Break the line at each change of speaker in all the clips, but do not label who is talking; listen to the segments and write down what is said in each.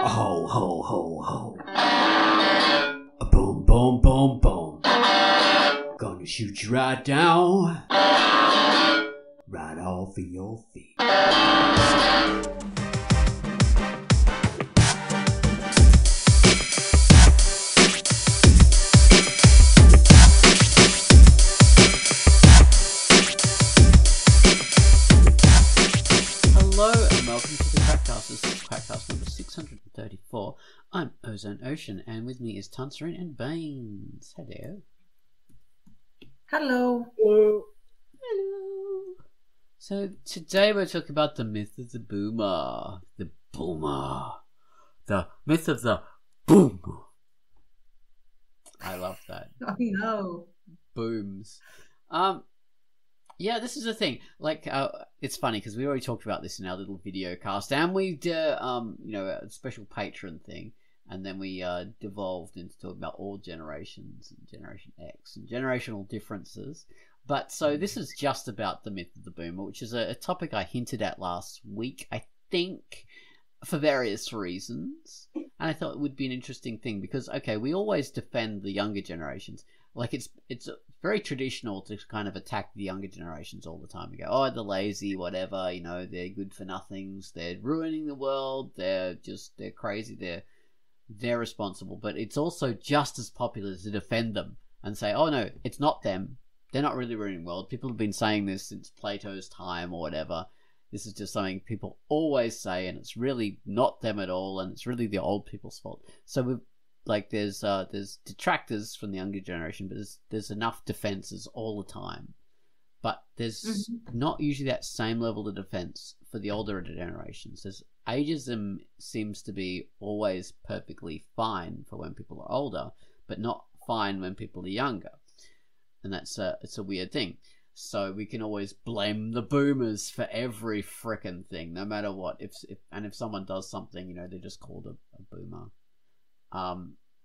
A ho, ho, ho, ho. A boom, boom, boom, boom. Gonna shoot you right down. Right off of your feet. Hello and welcome to the Quackcast. This is Quackcast number 634. I'm Ozone Ocean, and with me is Tanserine and Baines. Hello.
Hello.
Hello. Hello. So today we're talking about the myth of the boomer. The boomer. The myth of the boom. I love that.
Oh no.
Booms. Yeah, this is the thing. Like, it's funny because we already talked about this in our little video cast, and we did, a special patron thing, and then we devolved into talking about all generations and Generation X and generational differences. But so this is just about the myth of the boomer, which is a topic I hinted at last week, I think, for various reasons. And I thought it would be an interesting thing because, okay, we always defend the younger generations. Like, it's very traditional to kind of attack the younger generations all the time. We go, oh, they're lazy, whatever, they're good for nothings, they're ruining the world, they're crazy, they're responsible. But it's also just as popular to defend them and say, oh no, it's not them. They're not really ruining the world. People have been saying this since Plato's time or whatever. This is just something people always say, and it's really not them at all, and it's really the old people's fault. So there's detractors from the younger generation, but there's enough defenses all the time. But there's not usually that same level of defense for the older generations. There's ageism seems to be always perfectly fine for when people are older, but not fine when people are younger. And it's a weird thing. So we can always blame the boomers for every frickin' thing, no matter what. If someone does something, they're just called a boomer.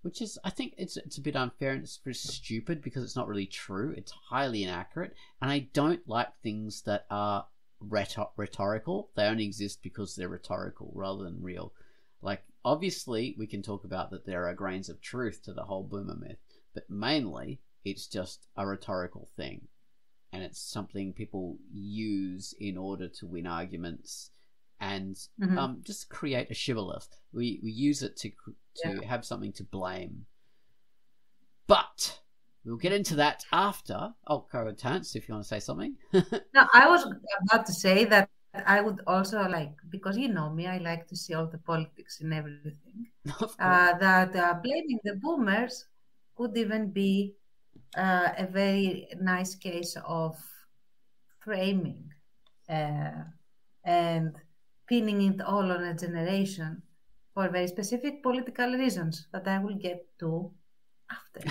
Which is, I think it's a bit unfair and it's pretty stupid because it's not really true. It's highly inaccurate, and I don't like things that are rhetorical. They only exist because they're rhetorical rather than real. Like, obviously, we can talk about that there are grains of truth to the whole boomer myth, but mainly it's just a rhetorical thing, and it's something people use in order to win arguments and just create a shibboleth. We use it to have something to blame. But we'll get into that after. Oh, Tance, if you want to say something.
No, I was about to say that I would also like, because you know me, I like to see all the politics in everything. That blaming the boomers could even be a very nice case of framing and pinning it all on a generation for very specific political reasons that I will get to after.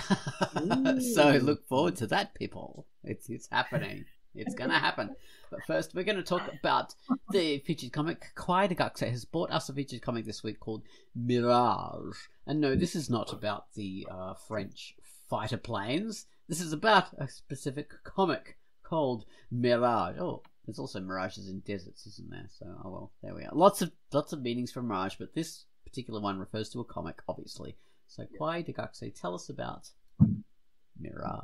So look forward to that, people. It's happening. It's going to happen. But first, we're going to talk about the featured comic. Quackcast has brought us a featured comic this week called Mirage. And no, this is not about the French fighter planes. This is about a specific comic called Mirage. Oh, there's also mirages in deserts, isn't there? So, oh well, there we are. Lots of meanings for Mirage, but this particular one refers to a comic, obviously. So, Quackcast, tell us about Mirage.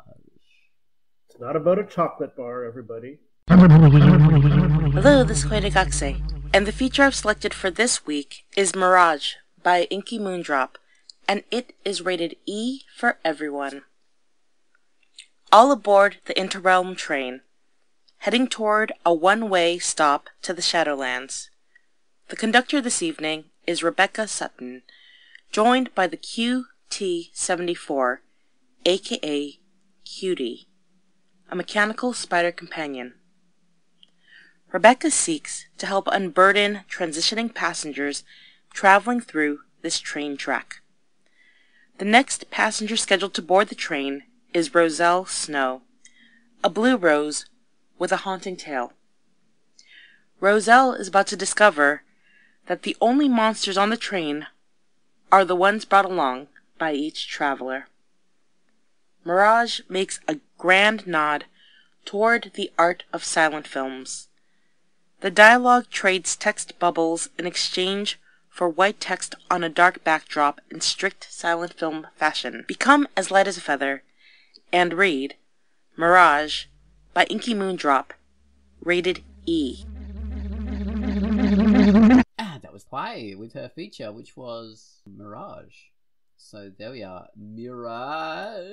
It's not about a chocolate bar, everybody.
Hello, this is Quackcast, and the feature I've selected for this week is Mirage by Inky Moondrop, and it is rated E for everyone. All aboard the Interrealm train, heading toward a one-way stop to the Shadowlands. The conductor this evening is Rebecca Sutton, joined by the QT-74, aka Cutie, a mechanical spider companion. Rebecca seeks to help unburden transitioning passengers traveling through this train track. The next passenger scheduled to board the train is Roselle Snow, a blue rose with a haunting tale. Roselle is about to discover that the only monsters on the train are the ones brought along by each traveler. Mirage makes a grand nod toward the art of silent films. The dialogue trades text bubbles in exchange for white text on a dark backdrop in strict silent film fashion. Become as light as a feather and read Mirage by Inky Moondrop, rated E.
That was Pai with her feature, which was Mirage. So there we are, Mirage,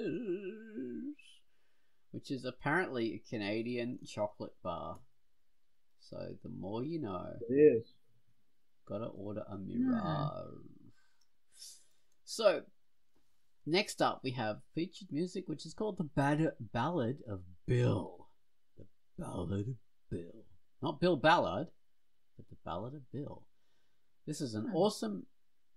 which is apparently a Canadian chocolate bar. So the more you know.
It is.
Gotta order a Mirage. So next up we have featured music, which is called the Ballad of Bill. The Ballad of Bill. Not Bill Ballard, but the Ballad of Bill. This is an awesome,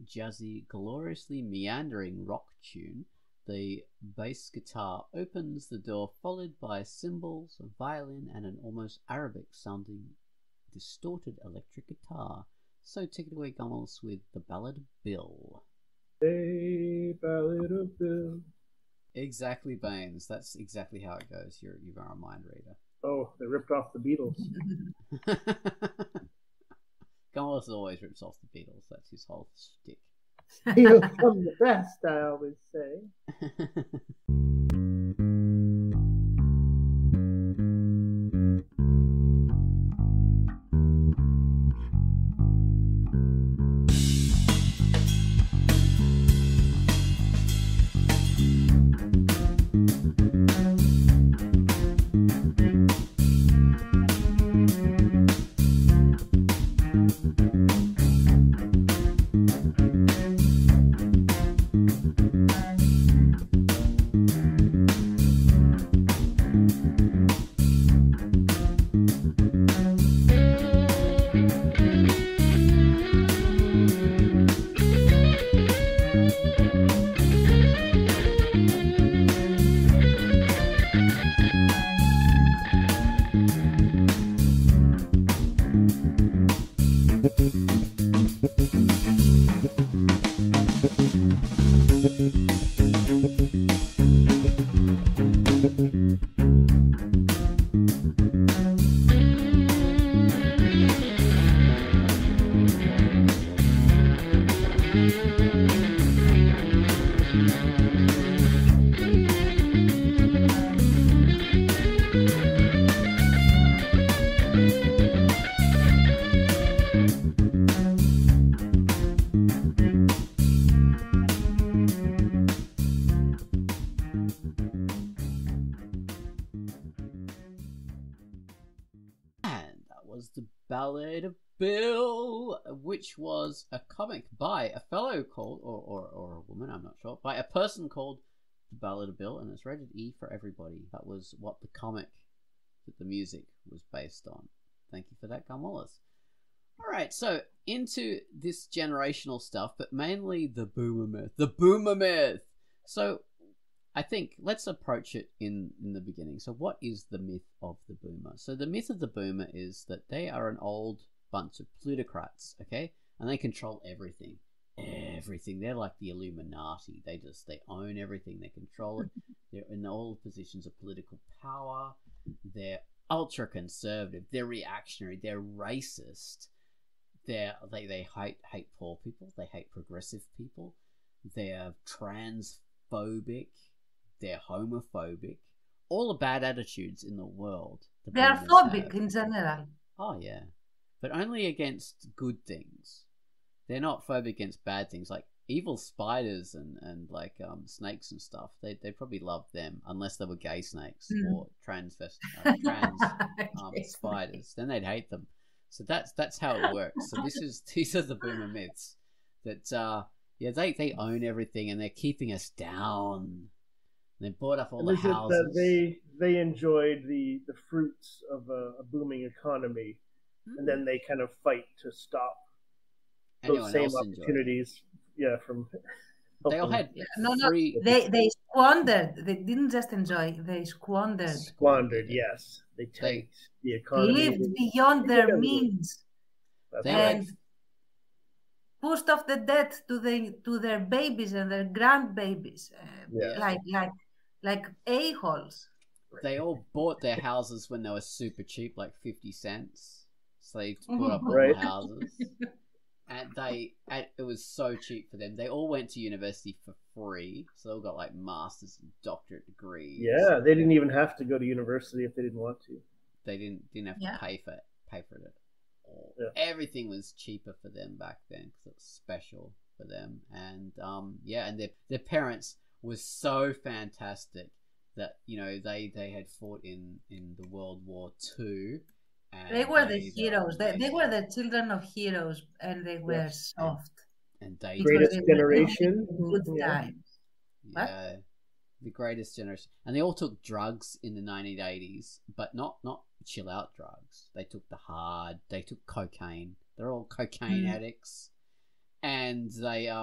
jazzy, gloriously meandering rock tune. The bass guitar opens the door, followed by cymbals, a violin, and an almost Arabic-sounding distorted electric guitar. So take it away, Gummels, with the Ballad of Bill.
Hey, Ballad of Bill.
Exactly, Baines. That's exactly how it goes. You are a mind reader.
Oh, they ripped off the Beatles.
Gummels always rips off the Beatles. That's his whole shtick.
He'll come the best, I always say.
Ballad of Bill, which was a comic by a fellow called, or a woman, I'm not sure, by a person called The Ballad of Bill, and it's rated E for everybody. That was what the comic that the music was based on. Thank you for that, Gun Wallace. Alright, so into this generational stuff, but mainly the boomer myth. The boomer myth! So I think let's approach it in the beginning. So what is the myth of the boomer? So the myth of the boomer is that they are an old bunch of plutocrats, okay? And they control everything. Everything. They're like the Illuminati. They own everything. They control it. They're in all positions of political power. They're ultra conservative. They're reactionary. They're racist. They hate poor people. They hate progressive people. They're transphobic. They're homophobic. All the bad attitudes in the world.
They are phobic in general.
Oh, yeah. But only against good things. They're not phobic against bad things. Like evil spiders and like snakes and stuff. They probably love them unless they were gay snakes or trans spiders. Then they'd hate them. So that's how it works. So these are the boomer myths. That they own everything and they're keeping us down. They bought up all the houses.
They enjoyed the fruits of a booming economy, and then they kind of fight to stop those same opportunities. From
they all had
free. They squandered. They didn't just enjoy. They squandered.
Yes. They take the economy.
Lived beyond their means, and pushed off the debt to their babies and their grandbabies, like a-holes.
They all bought their houses when they were super cheap, like 50 cents. So they bought up all the houses. and it was so cheap for them. They all went to university for free, so they all got like masters and doctorate degrees.
Yeah, they didn't even have to go to university if they didn't want to.
They didn't have to pay for it at all.
Yeah.
Everything was cheaper for them back then because it was special for them. And and their parents was so fantastic that they had fought in the World War II. And
they were the heroes. They were the children of heroes, and they were soft.
And they
greatest generation.
Good times.
Yeah, the greatest generation. And they all took drugs in the 1980s, but not chill out drugs. They took they took cocaine. They're all cocaine addicts. And they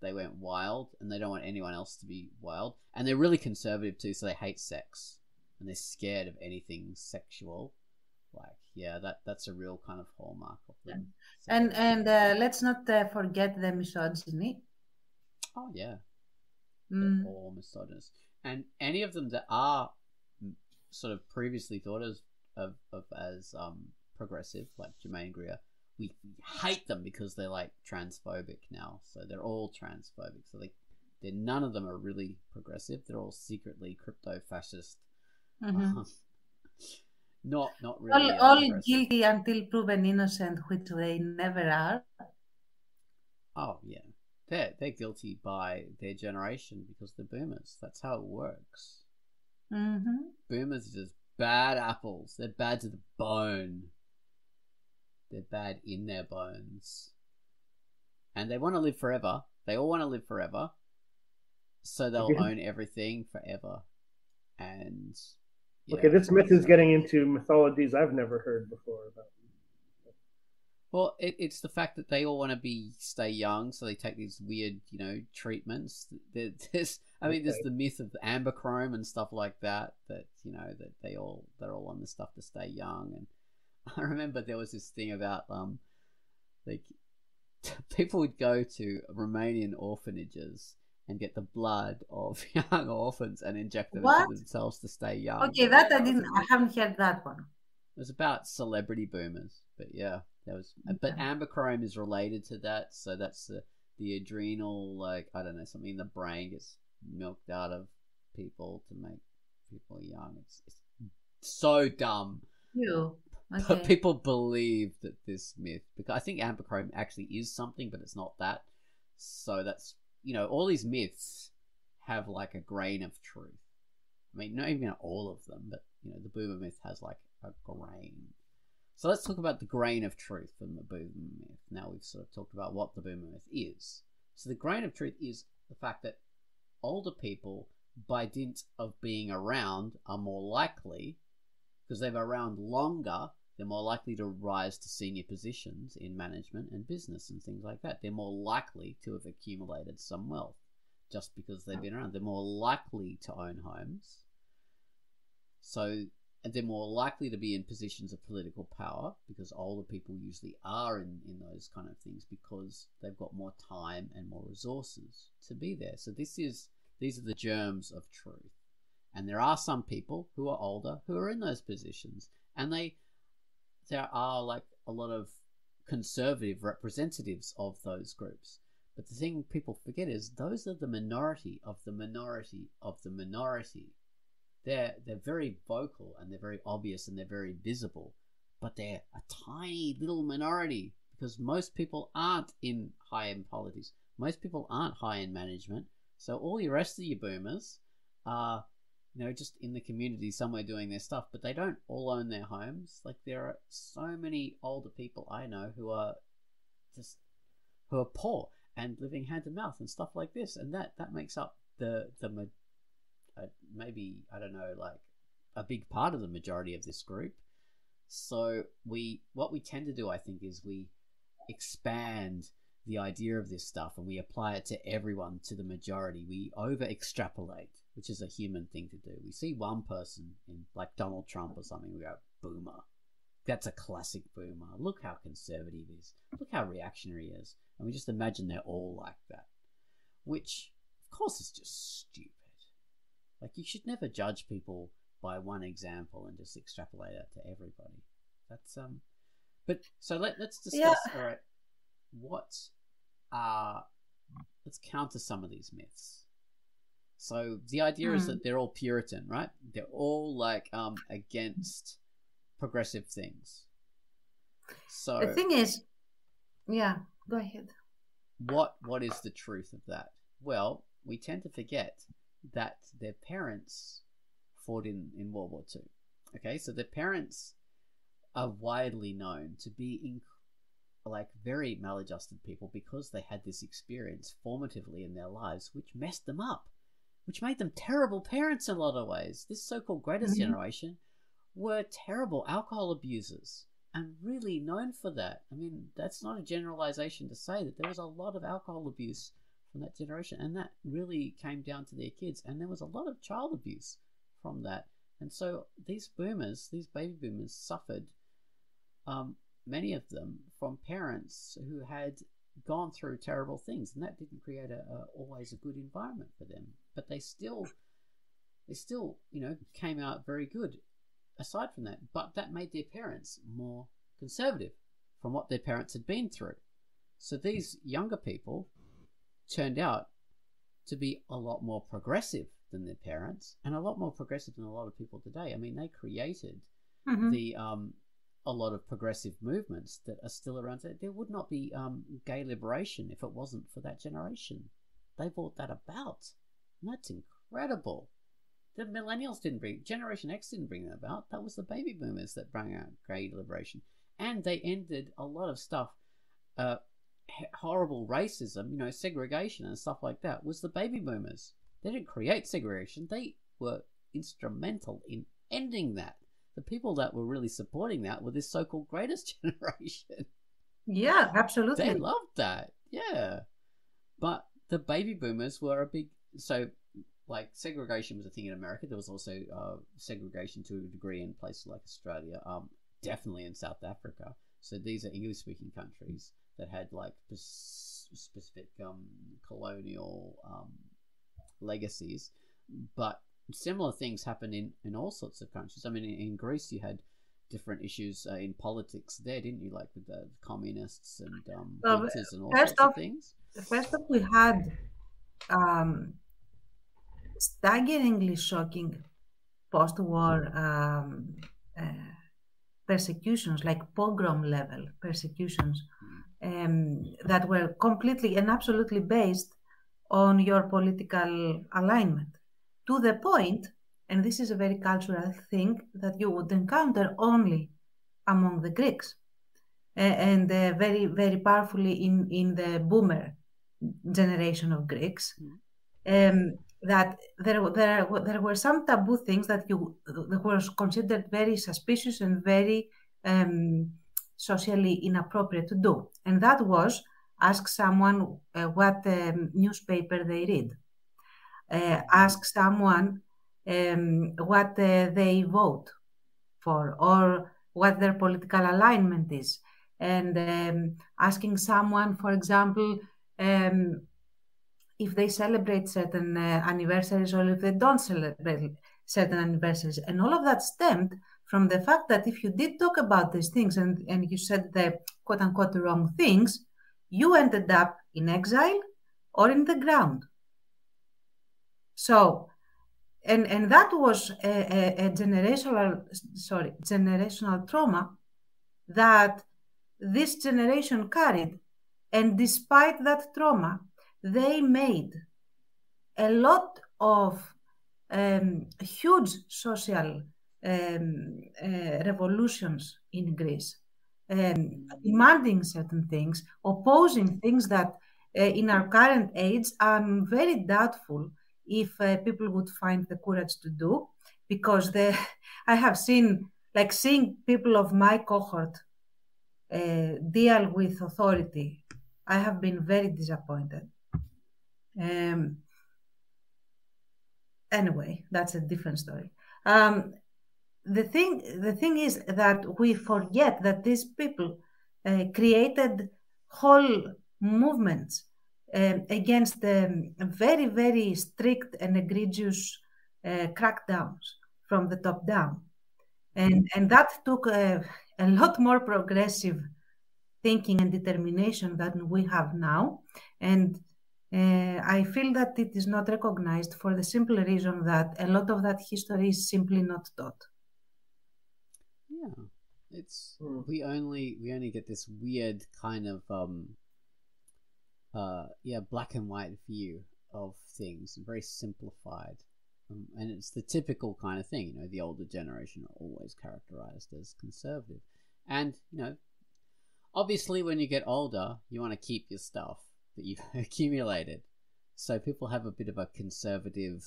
went wild, and they don't want anyone else to be wild. And they're really conservative too, so they hate sex. And they're scared of anything sexual. That's a real kind of hallmark of them.
And let's not forget the misogyny.
Oh yeah, they're all misogynist. And any of them that are sort of previously thought of as progressive, like Jermaine Greer, we hate them because they're like transphobic now. So they're all transphobic. So none of them are really progressive. They're all secretly crypto-fascist.
Mm-hmm.
Not really.
All guilty until proven innocent, which they never are.
Oh yeah, they're guilty by their generation because they're boomers. That's how it works.
Mm-hmm.
Boomers are just bad apples. They're bad to the bone. They're bad in their bones, and they want to live forever. They all want to live forever, so they'll own everything forever. And
okay, this myth is getting into mythologies I've never heard before about.
Well, it's the fact that they all want to stay young, so they take these weird, treatments. There's the myth of Amberchrome and stuff like that. That that they're all on this stuff to stay young. And I remember there was this thing about people would go to Romanian orphanages and get the blood of young orphans and inject them into themselves to stay young.
Okay, that I haven't heard that one.
It was about celebrity boomers, but yeah, there was. But Amberchrome is related to that, so that's the adrenal, something in the brain gets milked out of people to make people young. It's so dumb.
Okay.
But people believe that this myth, because I think Amberchrome actually is something, but it's not that. So that's. All these myths have like a grain of truth. I mean, not even all of them, but the boomer myth has like a grain. So let's talk about the grain of truth from the boomer myth. Now we've sort of talked about what the boomer myth is. So the grain of truth is the fact that older people, by dint of being around, are more likely, because they're around longer, they're more likely to rise to senior positions in management and business and things like that. They're more likely to have accumulated some wealth just because they've been around. They're more likely to own homes. So they're more likely to be in positions of political power, because older people usually are in those kind of things because they've got more time and more resources to be there. So these are the germs of truth. And there are some people who are older who are in those positions, and there are like a lot of conservative representatives of those groups. But the thing people forget is those are the minority of the minority of the minority. They're very vocal and they're very obvious and they're very visible, but they're a tiny little minority because most people aren't in high-end politics. Most people aren't high in management. So all the rest of you boomers are just in the community somewhere doing their stuff, but they don't all own their homes. Like there are so many older people I know who are poor and living hand to mouth and stuff like this, and that makes up maybe, I don't know, like a big part of the majority of this group. So what we tend to do, I think, is we expand the idea of this stuff and we apply it to everyone, to the majority. We over extrapolate, which is a human thing to do. We see one person in like Donald Trump or something, we go, boomer. That's a classic boomer. Look how conservative he is. Look how reactionary he is. And we just imagine they're all like that, which of course is just stupid. Like you should never judge people by one example and just extrapolate that to everybody. That's But so let's discuss. All right, let's counter some of these myths. So the idea is that they're all Puritan, right? They're all like against progressive things. So
the thing is, yeah, go ahead.
What is the truth of that? Well, we tend to forget that their parents fought in World War II. Okay, so their parents are widely known to be like very maladjusted people because they had this experience formatively in their lives, which messed them up, which made them terrible parents in a lot of ways. This so-called greatest generation were terrible alcohol abusers and really known for that. I mean, that's not a generalization to say that there was a lot of alcohol abuse from that generation, and that really came down to their kids, and there was a lot of child abuse from that. And so these boomers, these baby boomers, suffered, many of them, from parents who had gone through terrible things, and that didn't create always a good environment for them. But they still, came out very good aside from that. But that made their parents more conservative from what their parents had been through. So these younger people turned out to be a lot more progressive than their parents, and a lot more progressive than a lot of people today. I mean, they created a lot of progressive movements that are still around. There would not be gay liberation if it wasn't for that generation. They brought that about, and that's incredible. The millennials didn't bring, Generation X didn't bring that about. That was the baby boomers that brought out gay liberation, and they ended a lot of stuff. Horrible racism, segregation and stuff like that, was the baby boomers. They didn't create segregation. They were instrumental in ending that. The people that were really supporting that were this so-called greatest generation.
Yeah, absolutely.
They loved that. Yeah. But the baby boomers were a big... So, like, segregation was a thing in America. There was also segregation to a degree in places like Australia. Definitely in South Africa. So these are English-speaking countries that had, like, specific colonial legacies. But similar things happen in all sorts of countries. I mean, in Greece, you had different issues in politics there, didn't you? Like with the communists and beaters and all sorts of things.
First off, we had staggeringly shocking post-war persecutions, like pogrom level persecutions, that were completely and absolutely based on your political alignment, to the point, and this is a very cultural thing, that you would encounter only among the Greeks, and very, very powerfully in the boomer generation of Greeks, that there were some taboo things that were considered very suspicious and very socially inappropriate to do. And that was ask someone what newspaper they read. Ask someone what they vote for, or what their political alignment is. And asking someone, for example, if they celebrate certain anniversaries or if they don't celebrate certain anniversaries. And all of that stemmed from the fact that if you did talk about these things and you said the quote-unquote wrong things, you ended up in exile or in the ground. So, and that was a generational trauma that this generation carried. And despite that trauma, they made a lot of huge social revolutions in Greece, demanding certain things, opposing things that in our current age I'm very doubtful if people would find the courage to do, because I have seen, like, seeing people of my cohort deal with authority, I have been very disappointed. Anyway, that's a different story. The thing is that we forget that these people created whole movements against very, very strict and egregious crackdowns from the top down. And that took a a lot more progressive thinking and determination than we have now. And I feel that it is not recognized for the simple reason that a lot of that history is simply not taught.
Yeah, it's we only get this weird kind of black and white view of things, very simplified, and it's the typical kind of thing. You know, the older generation are always characterized as conservative, and you know, obviously, when you get older, you want to keep your stuff that you've accumulated. So people have a bit of a conservative,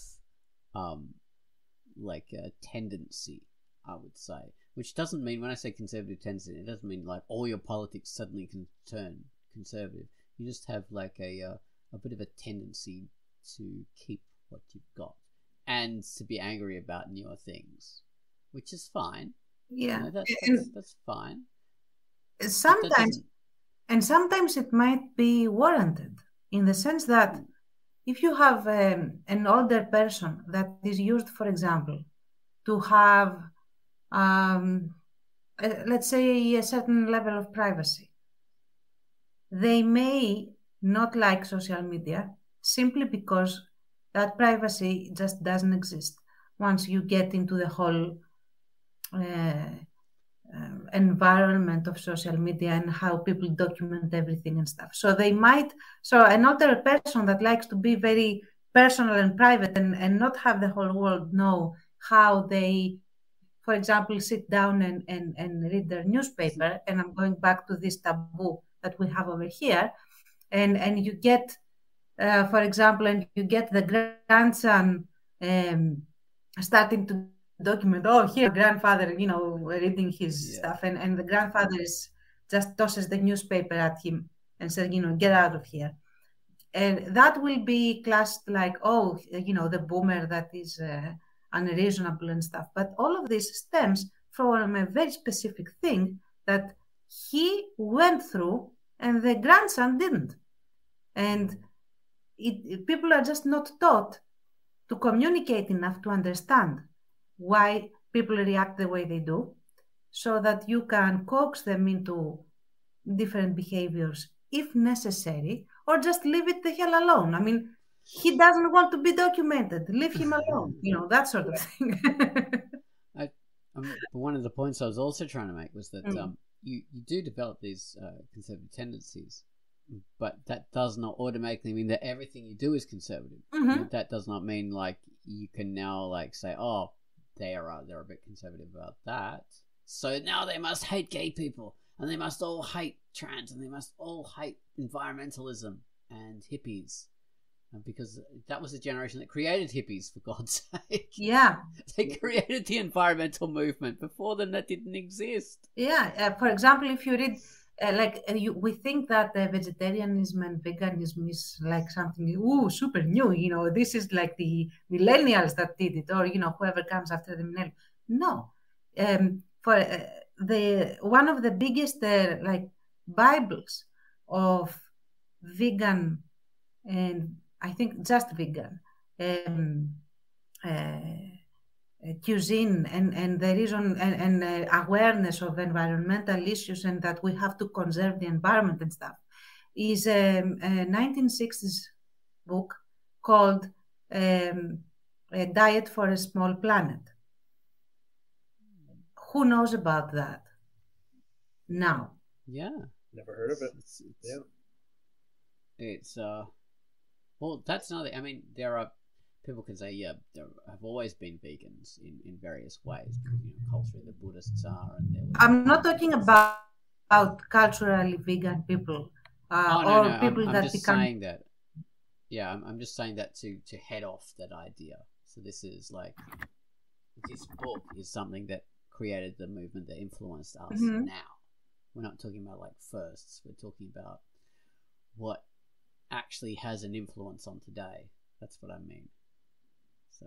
tendency, I would say. Which doesn't mean, when I say conservative tendency, it doesn't mean like all your politics suddenly can turn conservative. You just have like a bit of a tendency to keep what you've got and to be angry about newer things, which is fine.
Yeah,
you know, that's fine.
Sometimes it might be warranted, in the sense that if you have an older person that is used, for example, to have, let's say, a certain level of privacy, they may not like social media simply because that privacy just doesn't exist once you get into the whole environment of social media and how people document everything and stuff. So an older person that likes to be very personal and private and not have the whole world know how they, for example, sit down and read their newspaper. And I'm going back to this taboo that we have over here. And you get, for example, and you get the grandson starting to document, here grandfather, reading his stuff, and the grandfather just tosses the newspaper at him and says, get out of here. And that will be classed like, the boomer that is unreasonable and stuff. But all of this stems from a very specific thing that he went through and the grandson didn't. And people are just not taught to communicate enough to understand why people react the way they do, so that you can coax them into different behaviors if necessary, or just leave it the hell alone. I mean, he doesn't want to be documented. Leave him alone. That sort of thing.
One of the points I was also trying to make was that you do develop these conservative tendencies, but that does not automatically mean that everything you do is conservative.
Mm-hmm.
That does not mean like you can now like say, they're a bit conservative about that, so now they must hate gay people, and they must all hate trans, and they must all hate environmentalism and hippies, because that was the generation that created hippies, for God's sake.
Yeah.
They created the environmental movement. Before them, that didn't exist.
Yeah. For example, if you read, we think that vegetarianism and veganism is like something super new. This is like the millennials that did it, or whoever comes after the millennials. No, for one of the biggest Bibles of vegan, and I think just vegan cuisine, and the reason and awareness of environmental issues, and that we have to conserve the environment and stuff, is a 1960s book called A Diet for a Small Planet. Who knows about that now?
Yeah.
Never heard of it.
It's well, that's another. I mean, there are people can say, there have always been vegans in various ways. Culturally, the Buddhists are, and
I'm not talking about culturally vegan people or people
I'm
that
just
become.
Saying that. Yeah, I'm just saying that to head off that idea. So this is like, this book is something that created the movement that influenced us.
Mm-hmm.
Now we're not talking about like firsts. We're talking about what actually has an influence on today. That's what I mean. So,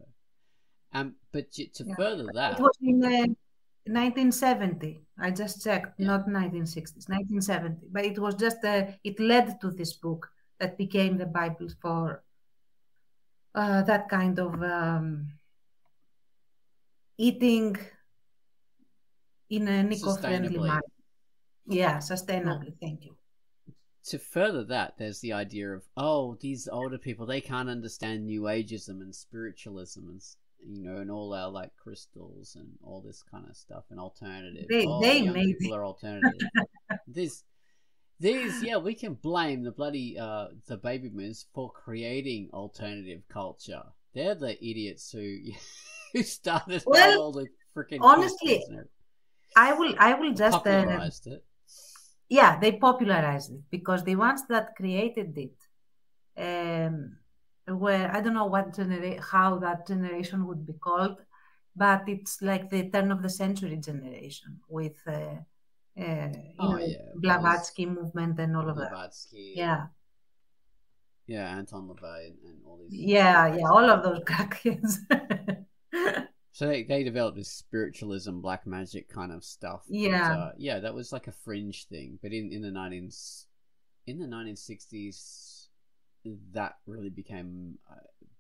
but to further that,
it was in 1970. I just checked, not 1960s, 1970. But it was just it led to this book that became the Bible for that kind of eating in an eco-friendly
Sustainably.
manner. Yeah, sustainably.
Well,
thank you.
To further that, there's the idea of, oh, these older people, they can't understand New Ageism and spiritualism and, you know, and all our like crystals and all this kind of stuff and alternative.
They
Young
made
people are alternative. These, yeah, we can blame the bloody the baby boomers for creating alternative culture. They're the idiots who started out all the freaking.
Honestly, I will just
popularized it.
Yeah, they popularized it because the ones that created it were, I don't know how that generation would be called, but it's like the turn of the century generation with Blavatsky movement and all of
Blavatsky,
that.
Yeah, Anton LaVey and all these.
Yeah, all of those crackheads.
So they developed this spiritualism, black magic kind of stuff.
Yeah,
but, that was like a fringe thing. But in the 1960s, that really became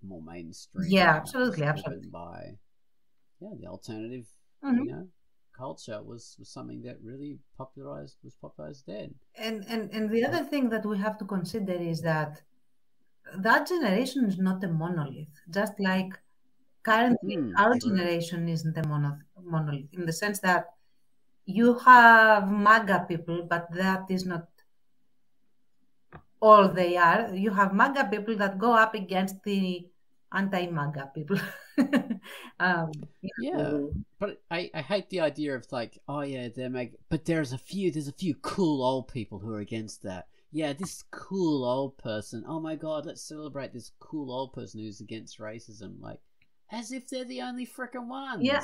more mainstream.
Yeah, absolutely.
By the alternative, culture was something that really was popularized then.
And the other thing that we have to consider is that generation is not a monolith, just like. Currently, our generation isn't a monolith in the sense that you have MAGA people, but that is not all they are. You have MAGA people that go up against the anti-MAGA people.
But I hate the idea of like, oh yeah, they're MAGA, but there's a few cool old people who are against that. Yeah, this cool old person. Oh my God, let's celebrate this cool old person who's against racism. Like. As if they're the only frickin' ones.
Yeah.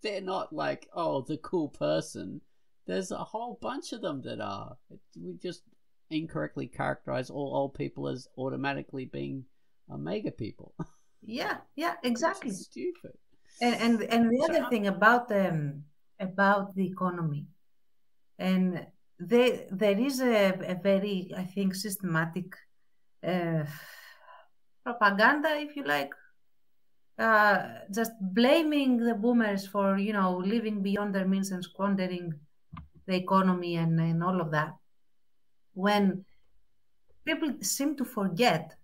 They're not like, oh, the cool person. There's a whole bunch of them that are. We just incorrectly characterize all old people as automatically being mega people.
Yeah, exactly.
It's stupid.
And the other thing about the economy, and there is a very, I think, systematic propaganda, if you like, just blaming the boomers for, living beyond their means and squandering the economy and all of that. When people seem to forget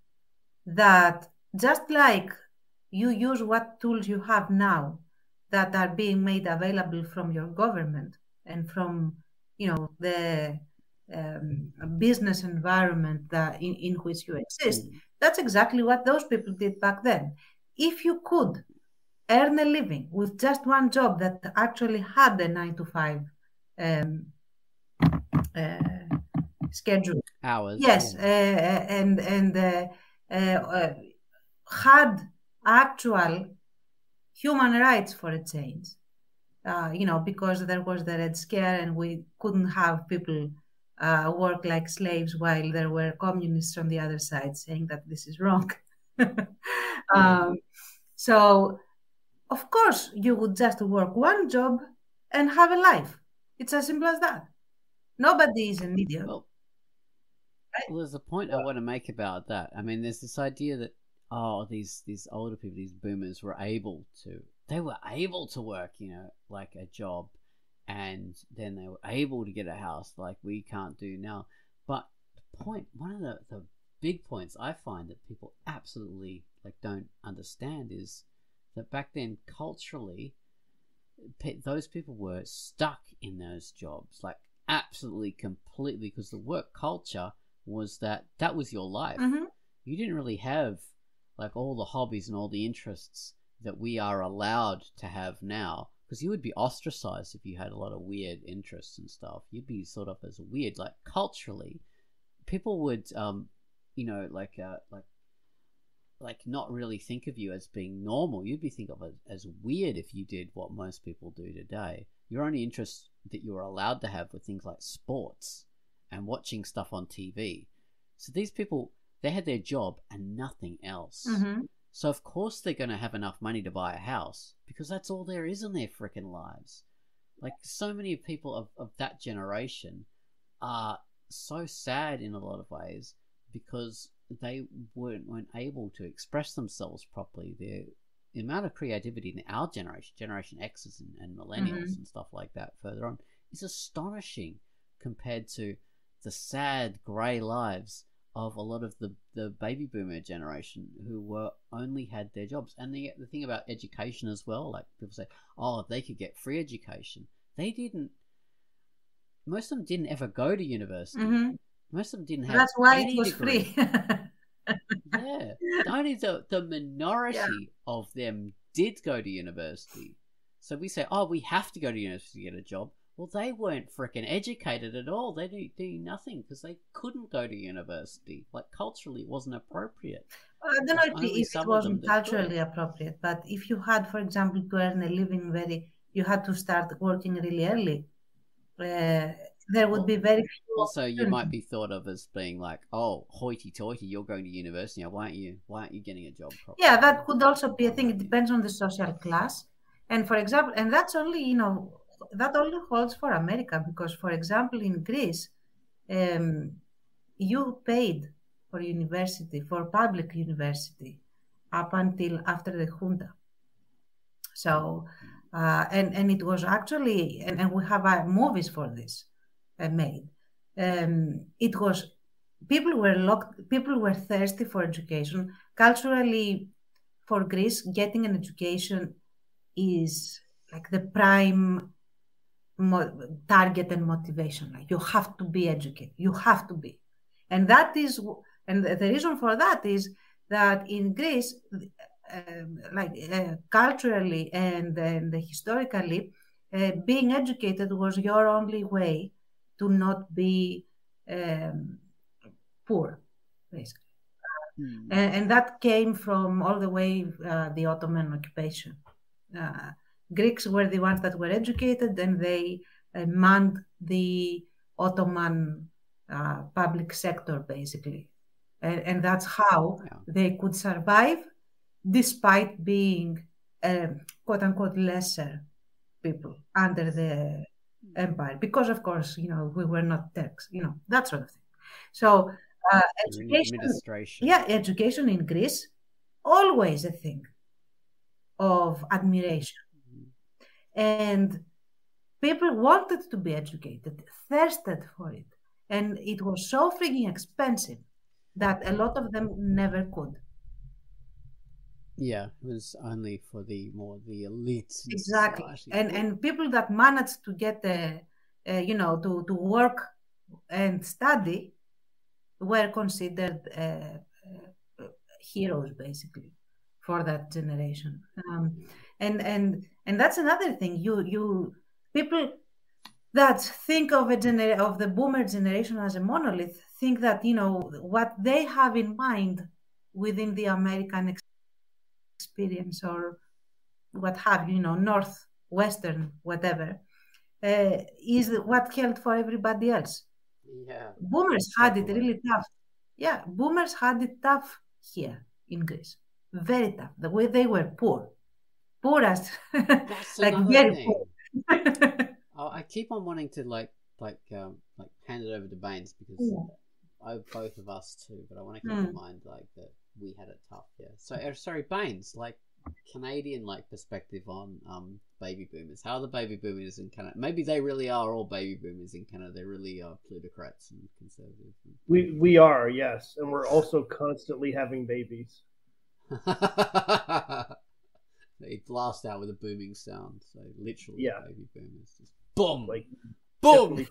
that just like you use what tools you have now that are being made available from your government and from, the business environment in which you exist, that's exactly what those people did back then. If you could earn a living with just one job that actually had a 9 to 5 schedule,
hours,
yes, and had actual human rights for a change, because there was the Red Scare and we couldn't have people work like slaves while there were communists on the other side saying that this is wrong. So, of course, you would just work one job and have a life. It's as simple as that. Nobody is an idiot.
Well, there's a point I want to make about that. I mean, there's this idea that, these older people, these boomers, were able to work, like a job. And then they were able to get a house like we can't do now. But one of the big points I find that people absolutely don't understand is that back then culturally, those people were stuck in those jobs, absolutely, completely, because the work culture was that was your life.
Mm-hmm.
You didn't really have all the hobbies and all the interests that we are allowed to have now. Because you would be ostracized if you had a lot of weird interests and stuff. You'd be sort of as weird, culturally. People would, not really think of you as being normal. You'd be think of it as weird if you did what most people do today. Your only interests that you were allowed to have were things like sports and watching stuff on TV. So these people, they had their job and nothing else.
Mm-hmm.
So of course they're going to have enough money to buy a house because that's all there is in their freaking lives. So many people of that generation are so sad in a lot of ways because they weren't able to express themselves properly. the amount of creativity in our generation, Generation X's and millennials and stuff like that further on, is astonishing compared to the sad, grey lives of a lot of the baby boomer generation who were only had their jobs. And the thing about education as well, like people say, oh, if they could get free education. They didn't. Most of them didn't ever go to university. Most of them didn't have.
That's why
any
it was
degree.
free.
Yeah, only the minority of them did go to university. So we say, oh, we have to go to university to get a job. Well, they weren't freaking educated at all. They didn't do nothing because they couldn't go to university. Like, culturally, it wasn't appropriate.
I don't know if it wasn't culturally appropriate, but if you had, for example, to earn a living you had to start working really early. There would be very few.
Also, you might be thought of as being like, oh, hoity-toity, you're going to university now. Why aren't you getting a job properly?
Yeah, that could also be a thing. It depends on the social class. And for example, and that's only, that only holds for America because, for example, in Greece, you paid for university, for public university, up until after the junta. So, and it was actually, and we have movies for this made. It was, people were thirsty for education. Culturally, for Greece, getting an education is like the prime target and motivation. Like, you have to be educated. You have to be. And the reason for that is that in Greece, culturally and historically, being educated was your only way to not be poor, basically. And that came from all the way the Ottoman occupation. Greeks were the ones that were educated, and they manned the Ottoman public sector, basically. And that's how they could survive despite being, quote-unquote, lesser people under the empire. Because, of course, we were not Turks, that sort of thing. So education in Greece, always a thing of admiration. And people wanted to be educated, thirsted for it. And it was so freaking expensive that a lot of them never could.
Yeah, it was only for the elites.
Exactly. And people that managed to get, to work and study were considered heroes, basically, for that generation. And that's another thing. You people that think of the boomer generation as a monolith think that what they have in mind within the American experience or what have you, Northwestern, whatever, is what held for everybody else.
Yeah,
boomers had it really tough. Yeah, boomers had it tough here in Greece, very tough. The way they were poorest, like very
thing.
poor.
I keep on wanting to hand it over to Baines because both of us too, but I want to keep in mind that we had it tough. Yeah. So sorry, Baines, Canadian perspective on baby boomers. How are the baby boomers in Canada? Maybe they really are all baby boomers in Canada. They really are plutocrats and conservatives.
We are, yes, and we're also constantly having babies.
They blast out with a booming sound. So literally, baby boomers just boom,
boom.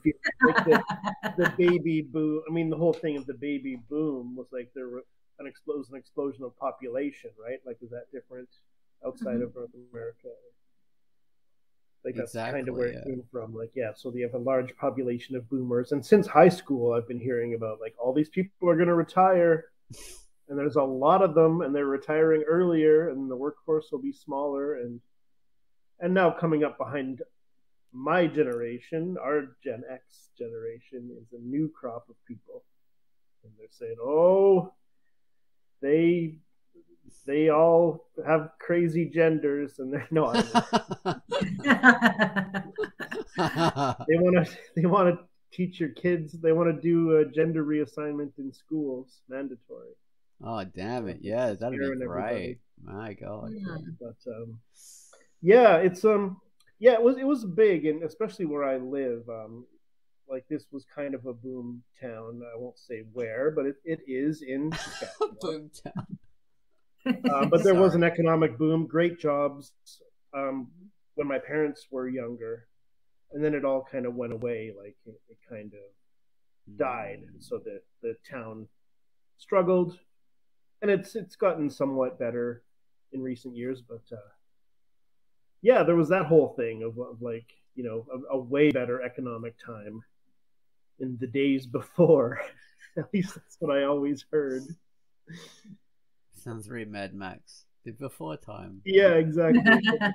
The baby boom. I mean, the whole thing of the baby boom was there were an explosion of population, right? Is that different outside of North America? That's kind of where it came from. So they have a large population of boomers, and since high school, I've been hearing about all these people are going to retire. And there's a lot of them, and they're retiring earlier, and the workforce will be smaller. And now coming up behind my generation, our Gen X generation, is a new crop of people. And they're saying, oh, they all have crazy genders, and they're no. They want to teach your kids. They want to do a gender reassignment in schools, mandatory.
Oh, damn it. Yeah, that'd be great. My God.
But yeah, it's yeah, it was big, and especially where I live, like this was kind of a boom town. I won't say where, but it is in Saskatchewan.
Boomtown.
But there was an
Sorry.
economic boom, great jobs um, when my parents were younger, and then it all kind of went away. Like it kind of died, and so the town struggled, and it's gotten somewhat better in recent years. But yeah, there was that whole thing of like a way better economic time in the days before. At least that's what I always heard.
Sounds very Mad Max. The before time.
Yeah, exactly. Yeah.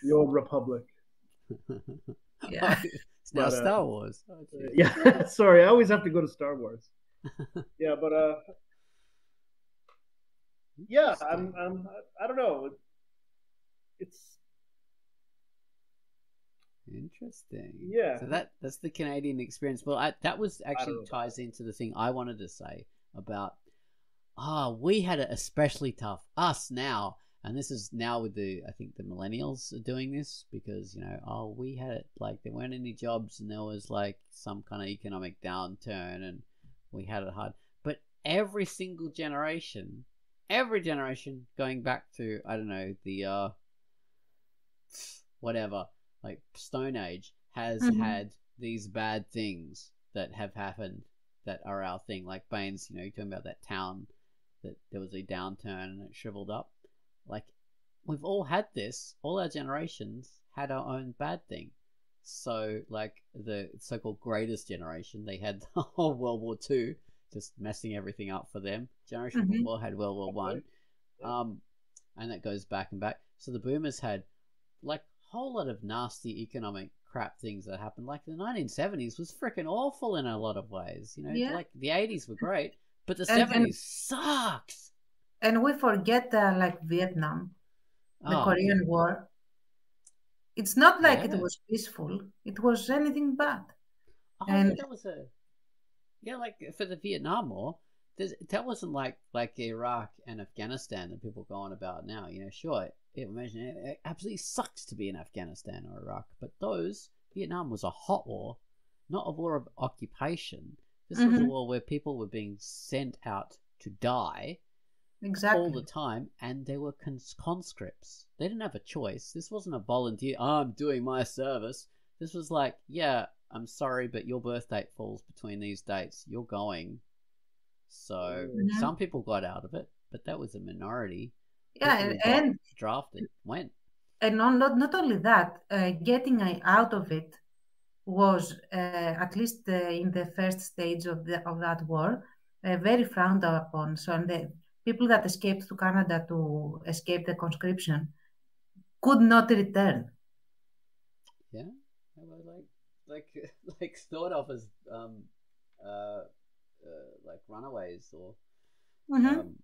The old Republic.
Yeah.
It's now
But,
Star Wars. Oh,
yeah, sorry, I always have to go to Star Wars. Yeah, but yeah, I don't know. It's
interesting.
Yeah.
So that's the Canadian experience. Well, that was actually ties into the thing I wanted to say about. We had it especially tough. Us now, and this is now with I think the millennials are doing this because we had it like there weren't any jobs and there was like some kind of economic downturn and we had it hard. But every generation going back to I don't know the whatever like Stone Age has had these bad things that have happened that are our thing. Like Baines, you're talking about that town. That there was a downturn and it shriveled up. Like, we've all had this. All our generations had our own bad thing. So, like, the so-called greatest generation, they had the whole World War II just messing everything up for them. Generation before had World War One. And that goes back and back. So the boomers had, like, a whole lot of nasty economic crap things that happened. Like, the 1970s was freaking awful in a lot of ways. Like, the 80s were great. But the 70s sucks.
And we forget like Vietnam, the Korean War. It's not like it was peaceful. It was anything but.
And that was like for the Vietnam War, that wasn't like Iraq and Afghanistan that people go on about now. Sure, imagine it absolutely sucks to be in Afghanistan or Iraq, but Vietnam was a hot war, not a war of occupation. This was a war where people were being sent out to die all the time, and they were conscripts. They didn't have a choice. This wasn't a volunteer, I'm doing my service. This was like, yeah, I'm sorry, but your birth date falls between these dates. You're going. So some people got out of it, but that was a minority.
Yeah, and
drafted went.
And not only that, getting out of it was, at least in the first stage of that war, very frowned upon. So the people that escaped to Canada to escape the conscription could not return.
Yeah, like thought of as like runaways or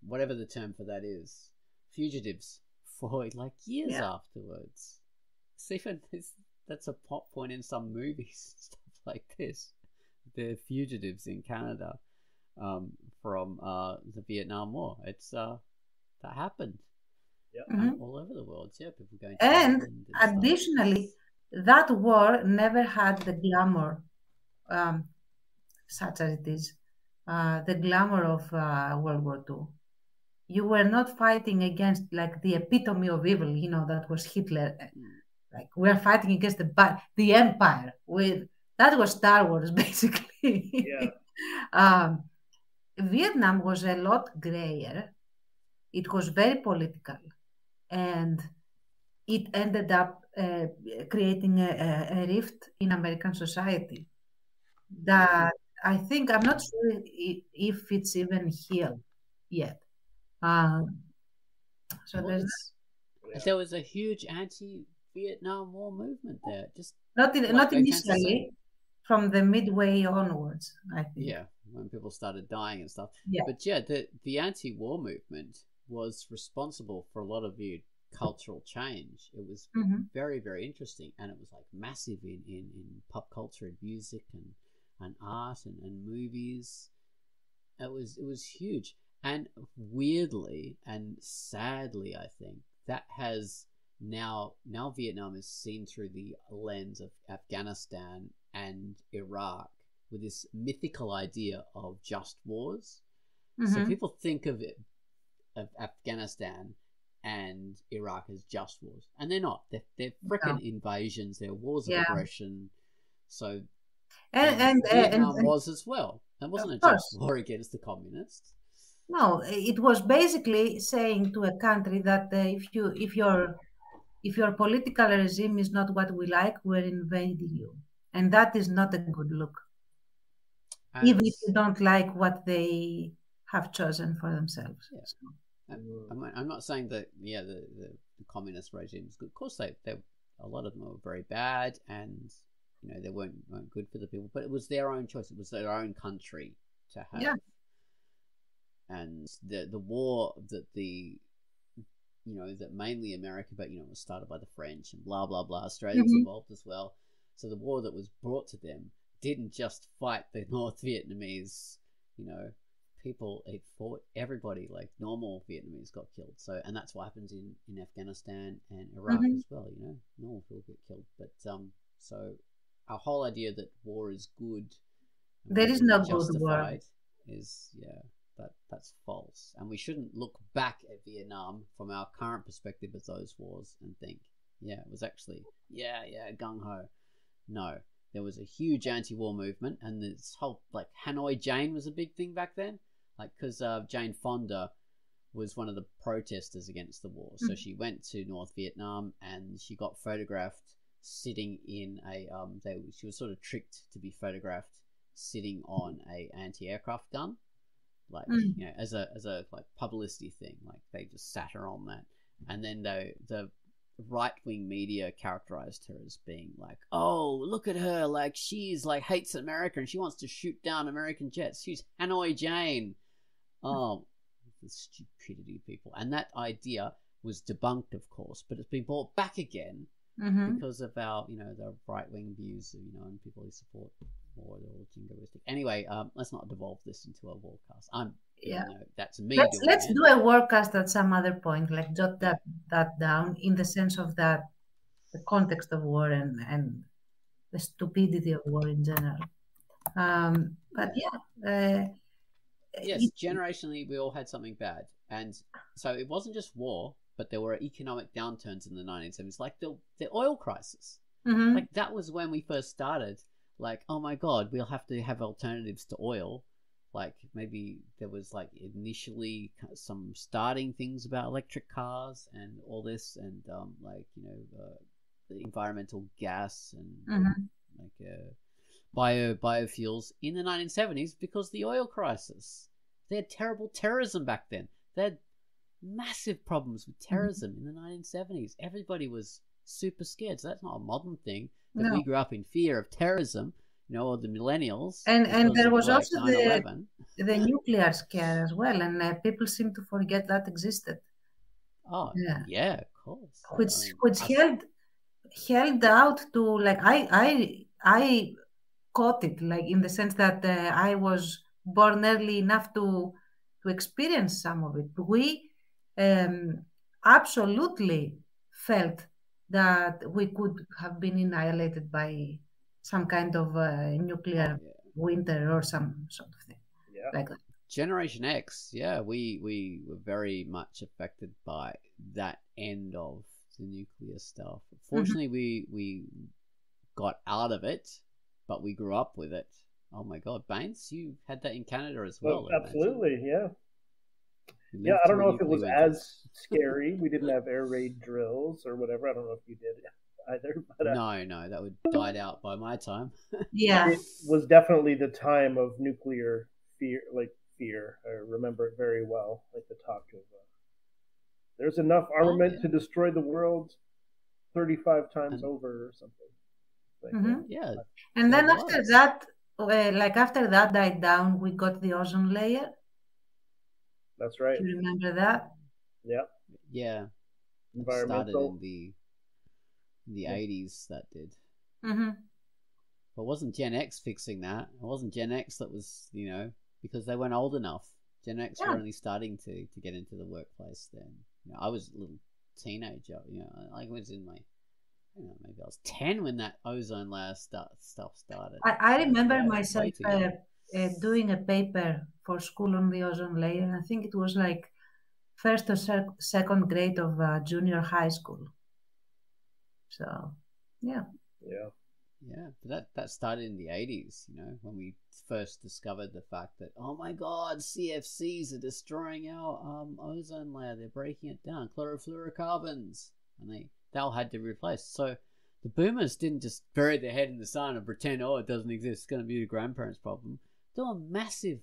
whatever the term for that is, fugitives for like years afterwards. Stephen, that's a plot point in some movies, stuff like this. The fugitives in Canada from the Vietnam War. It's that happened. All over the world. Yeah, people going.
And additionally, that war never had the glamour, such as it is, the glamour of World War II. You were not fighting against like the epitome of evil, that was Hitler. Like we're fighting against the empire. That was Star Wars, basically. Vietnam was a lot grayer. It was very political, and it ended up creating a rift in American society that I think, I'm not sure if it's even healed yet. So
there was a huge anti-Vietnam War movement there. Just
not initially, from the midway onwards, I think.
Yeah, when people started dying and stuff.
Yeah.
But yeah, the anti-war movement was responsible for a lot of the cultural change. It was very, very interesting, and it was like massive in pop culture and music and art and movies. It was huge. And weirdly and sadly, I think that has now Vietnam is seen through the lens of Afghanistan and Iraq with this mythical idea of just wars. So people think of Afghanistan and Iraq as just wars, and they're not. They're frickin' invasions. They're wars of aggression. So and Vietnam was as well. It wasn't a just war against the communists.
No, it was basically saying to a country that if your political regime is not what we like, we're invading you, and that is not a good look. And even if you don't like what they have chosen for themselves.
Yeah. So. I'm not saying that the communist regime is good. Of course, they a lot of them were very bad, and they weren't good for the people. But it was their own choice. It was their own country to have. Yeah. And the war that that mainly America, but was started by the French and blah blah blah. Australia was involved as well. So the war that was brought to them didn't just fight the North Vietnamese, people. It fought everybody. Like normal Vietnamese got killed. So, and that's what happens in Afghanistan and Iraq as well. Normal people get killed. But so our whole idea that war is good,
there is no good war.
Is that's false, and we shouldn't look back at Vietnam from our current perspective of those wars and think, it was actually gung ho. No, there was a huge anti-war movement, and this whole Hanoi Jane was a big thing back then, because Jane Fonda was one of the protesters against the war. So she went to North Vietnam and she got photographed sitting in a she was sort of tricked to be photographed sitting on a anti-aircraft gun. As a publicity thing, they just sat her on that, and then the right-wing media characterized her as being oh, look at her, she's hates America and she wants to shoot down American jets. She's Hanoi Jane. Oh, the stupidity of people. And that idea was debunked, of course, but it's been brought back again because of our the right-wing views and people who support war. They're all jingoistic. Anyway, let's not devolve this into a warcast. That's me.
Let's do a warcast at some other point. Jot that down in the sense of the context of war and the stupidity of war in general.
Yes, generationally we all had something bad, and so it wasn't just war, but there were economic downturns in the 1970s, like the oil crisis. That was when we first started. Oh my God, we'll have to have alternatives to oil. Maybe there was initially some starting things about electric cars and all this, and the environmental gas and biofuels in the 1970s because the oil crisis. They had terrible terrorism back then. They had massive problems with terrorism in the 1970s. Everybody was super scared. So that's not a modern thing. But we grew up in fear of terrorism, or the millennials.
And there was also the nuclear scare as well. And people seem to forget that existed.
Oh, yeah, of course.
Which held out to, I caught it, in the sense that I was born early enough to experience some of it. We absolutely felt that we could have been annihilated by some kind of nuclear winter or some sort of thing like that.
Generation X, we were very much affected by that end of the nuclear stuff. Fortunately, we got out of it, but we grew up with it. Oh my God, Baines, you had that in Canada as well.
Absolutely, yeah. Yeah, I don't know if it was as scary. We didn't have air raid drills or whatever. I don't know if you did either. But,
no, that would died out by my time.
Yeah,
it was definitely the time of nuclear fear. I remember it very well. The talk of there's enough armament to destroy the world 35 times over or something.
Yeah,
and then after that, after that died down, we got the ozone layer.
That's right.
Do you remember that?
Yeah.
Yeah.
Environmental.
Started in the 80s, that did. But it wasn't Gen X fixing that. It wasn't Gen X that was, because they weren't old enough Gen X were only starting to get into the workplace then. You know, I was a little teenager. You know, I was in my, maybe I was 10 when that ozone layer stuff started.
I remember
yeah,
myself doing a paper for school on the ozone layer, and I think it was like first or second grade of junior high school. So, yeah.
Yeah, but that started in the 80s, you know, when we first discovered the fact that, oh my God, CFCs are destroying our ozone layer. They're breaking it down, chlorofluorocarbons, and they all had to replace. So the boomers didn't just bury their head in the sand and pretend, oh, it doesn't exist. It's going to be the grandparents' problem. There were massive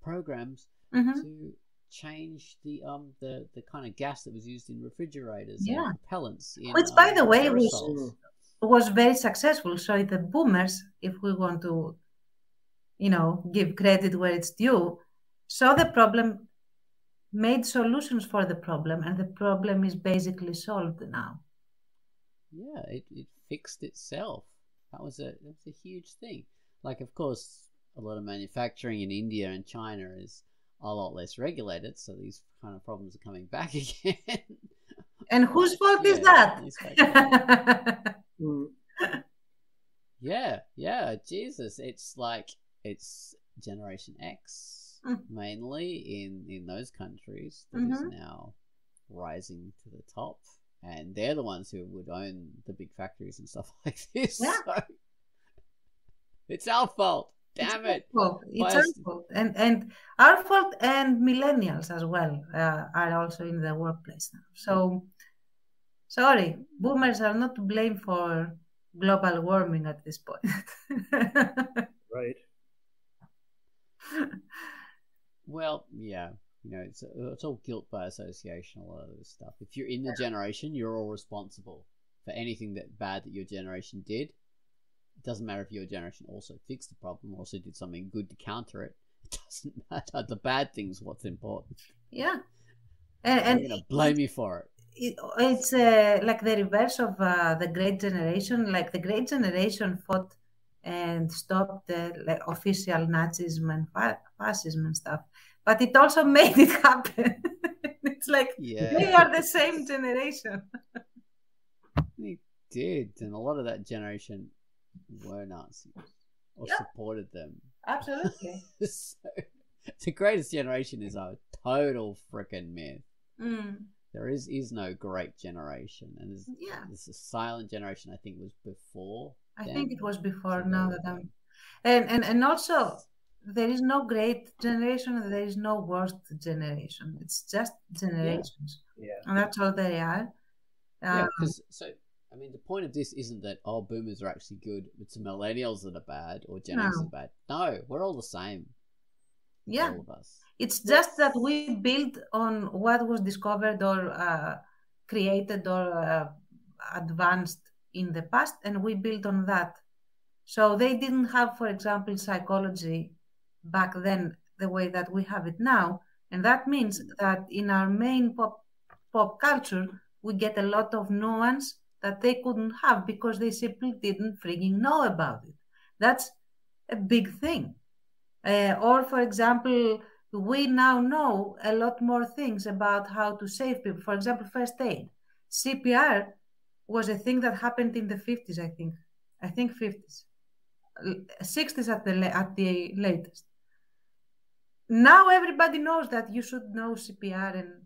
programs to change the kind of gas that was used in refrigerators and propellants.
Which, by the way, was very successful. So the boomers, if we want to, give credit where it's due, saw the problem, made solutions for the problem, and the problem is basically solved now.
Yeah, it fixed itself. That's a huge thing. Like, of course, a lot of manufacturing in India and China is a lot less regulated, so these kind of problems are coming back again.
And whose fault is that?
Yeah, Jesus. It's Generation X mainly in those countries that is now rising to the top, and they're the ones who would own the big factories and stuff like this.
Yeah.
So it's our fault. Damn it.
It's our fault. And our fault, and millennials as well are also in the workplace now. So, sorry, boomers are not to blame for global warming at this point.
Right.
Well, yeah. It's all guilt by association, a lot of this stuff. If you're in the generation, you're all responsible for anything bad that your generation did. It doesn't matter if your generation also fixed the problem, also did something good to counter it. It doesn't matter. The bad thing's what's important.
Yeah.
And we're going to blame you for it.
It's like the reverse of the Great Generation. Like the Great Generation fought and stopped the official Nazism and fascism and stuff. But it also made it happen. It's like they are the same generation.
They did. And a lot of that generation were Nazis or supported them.
Absolutely.
So, the greatest generation is a total freaking myth. There is no great generation, and there's a silent generation. I think was before.
I think it was before. Now that I'm, and also there is no great generation and there is no worst generation. It's just generations, and that's all they are.
The point of this isn't that boomers are actually good. It's millennials that are bad or Gen X are bad. No, we're all the same.
Yeah.
All of us.
It's just that we build on what was discovered or created or advanced in the past, and we build on that. So they didn't have, for example, psychology back then the way that we have it now. And that means that in our main pop culture, we get a lot of nuance that they couldn't have because they simply didn't freaking know about it. That's a big thing. Or, for example, we now know a lot more things about how to save people. For example, first aid. CPR was a thing that happened in the 50s, I think. I think 50s. 60s at the latest. Now everybody knows that you should know CPR and,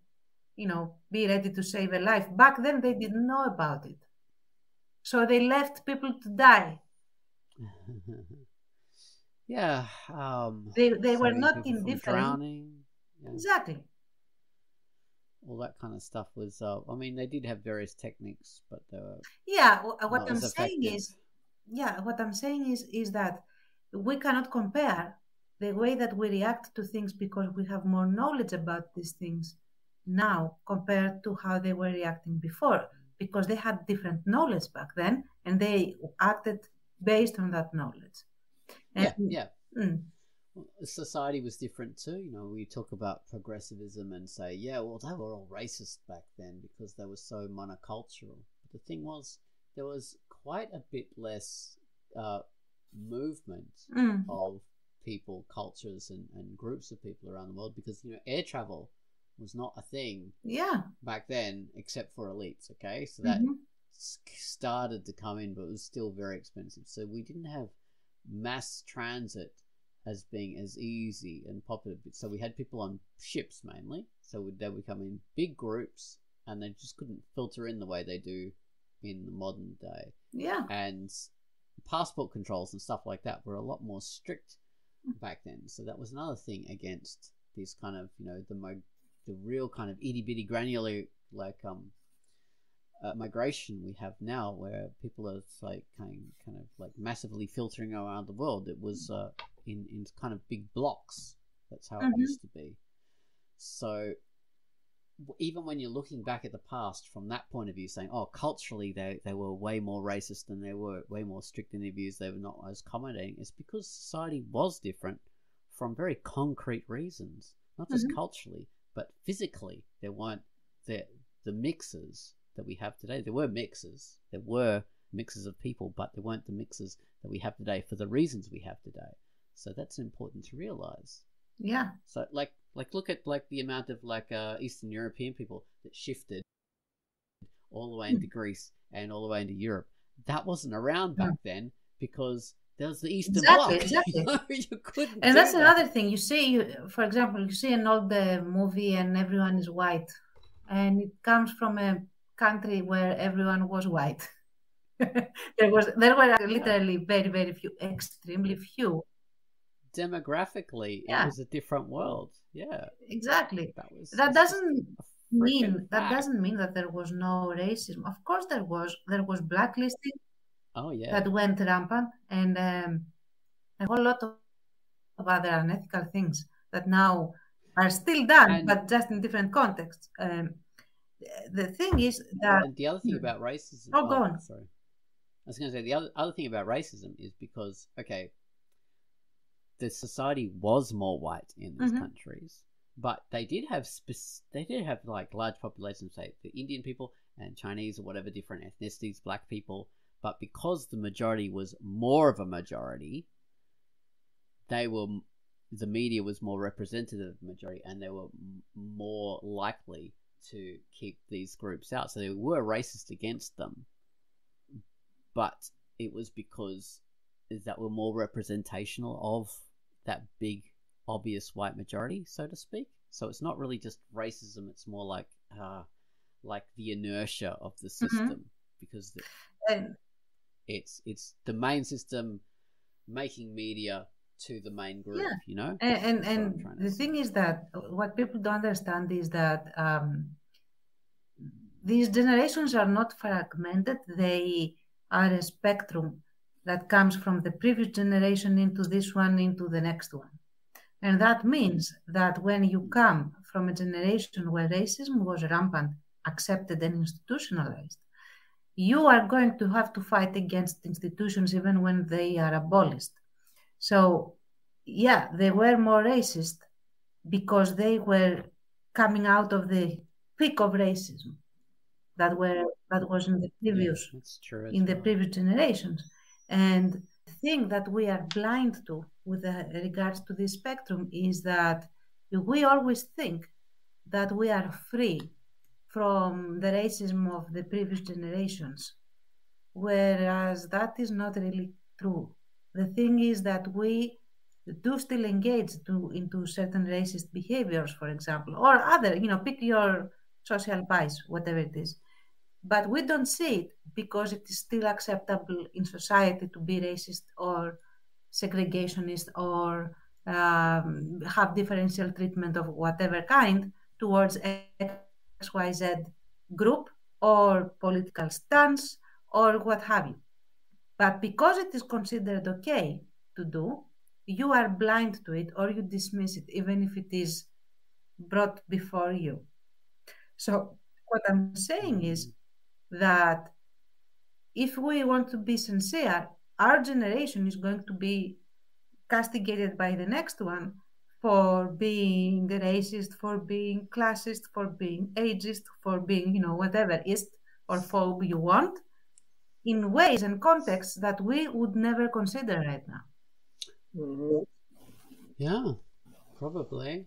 be ready to save a life. Back then, they didn't know about it. So they left people to die.
Yeah.
They were not indifferent.
Drowning.
Yeah. Exactly.
All that kind of stuff was. They did have various techniques, but they were.
Yeah. What I'm saying is that we cannot compare the way that we react to things because we have more knowledge about these things now compared to how they were reacting before, because they had different knowledge back then and they acted based on that knowledge.
Society was different too. We talk about progressivism and say, they were all racist back then because they were so monocultural. But the thing was, there was quite a bit less movement of people, cultures, and groups of people around the world, because air travel was not a thing back then except for elites. Okay, so that started to come in, but it was still very expensive. So we didn't have mass transit as being as easy and popular. So we had people on ships mainly. So they would come in big groups, and they just couldn't filter in the way they do in the modern day.
Yeah.
And passport controls and stuff like that were a lot more strict back then. So that was another thing against this kind of, the real kind of itty bitty granular migration we have now, where people are like kind of like massively filtering around the world. It was in kind of big blocks. That's how it used to be. So even when you're looking back at the past from that point of view, saying, oh, culturally they were way more racist and they were way more strict in their views, they were not as accommodating, it's because society was different from very concrete reasons, not just culturally, but physically. There weren't the mixes that we have today. There were mixes of people, but there weren't the mixes that we have today for the reasons we have today. So that's important to realize.
Yeah.
So like look at like the amount of Eastern European people that shifted all the way into Greece and all the way into Europe. That wasn't around back then because there was the Eastern Bloc.
Exactly.
You couldn't.
And that's another thing. You see, for example, you see an old movie and everyone is white, and it comes from a country where everyone was white. there were literally very, very few, extremely few.
Demographically, it was a different world. Yeah,
exactly. That doesn't mean that there was no racism. Of course, there was blacklisting.
Oh yeah,
that went rampant, and a whole lot of other unethical things that now are still done, but just in different contexts. The thing is that
and the other thing about racism.
Oh, go on.
Sorry, I was going to say the other thing about racism is because the society was more white in these countries, but they did have like large populations, say the Indian people and Chinese or whatever different ethnicities, black people. But because the majority was more of a majority, the media was more representative of the majority, and they were more likely to keep these groups out. So they were racist against them, but it was because that were more representational of that big, obvious white majority, so to speak. So it's not really just racism; it's more like the inertia of the system, because it's the main system making media to the main group,
And the thing is that what people don't understand is that these generations are not fragmented. They are a spectrum that comes from the previous generation into this one, into the next one. And that means that when you come from a generation where racism was rampant, accepted and institutionalized, you are going to have to fight against institutions even when they are abolished. So, yeah, they were more racist because they were coming out of the peak of racism that was in the previous previous generations. And the thing that we are blind to with regards to this spectrum is that we always think that we are free from the racism of the previous generations, whereas that is not really true. The thing is that we do still engage into certain racist behaviors, for example, or other, pick your social vice, whatever it is. But we don't see it because it is still acceptable in society to be racist or segregationist or have differential treatment of whatever kind towards XYZ group or political stance or what have you. But because it is considered okay to do, you are blind to it or you dismiss it, even if it is brought before you. So what I'm saying is that if we want to be sincere, our generation is going to be castigated by the next one for being racist, for being classist, for being ageist, for being, whatever ist or phobe you want, in ways and contexts that we would never consider right now.
Yeah, probably.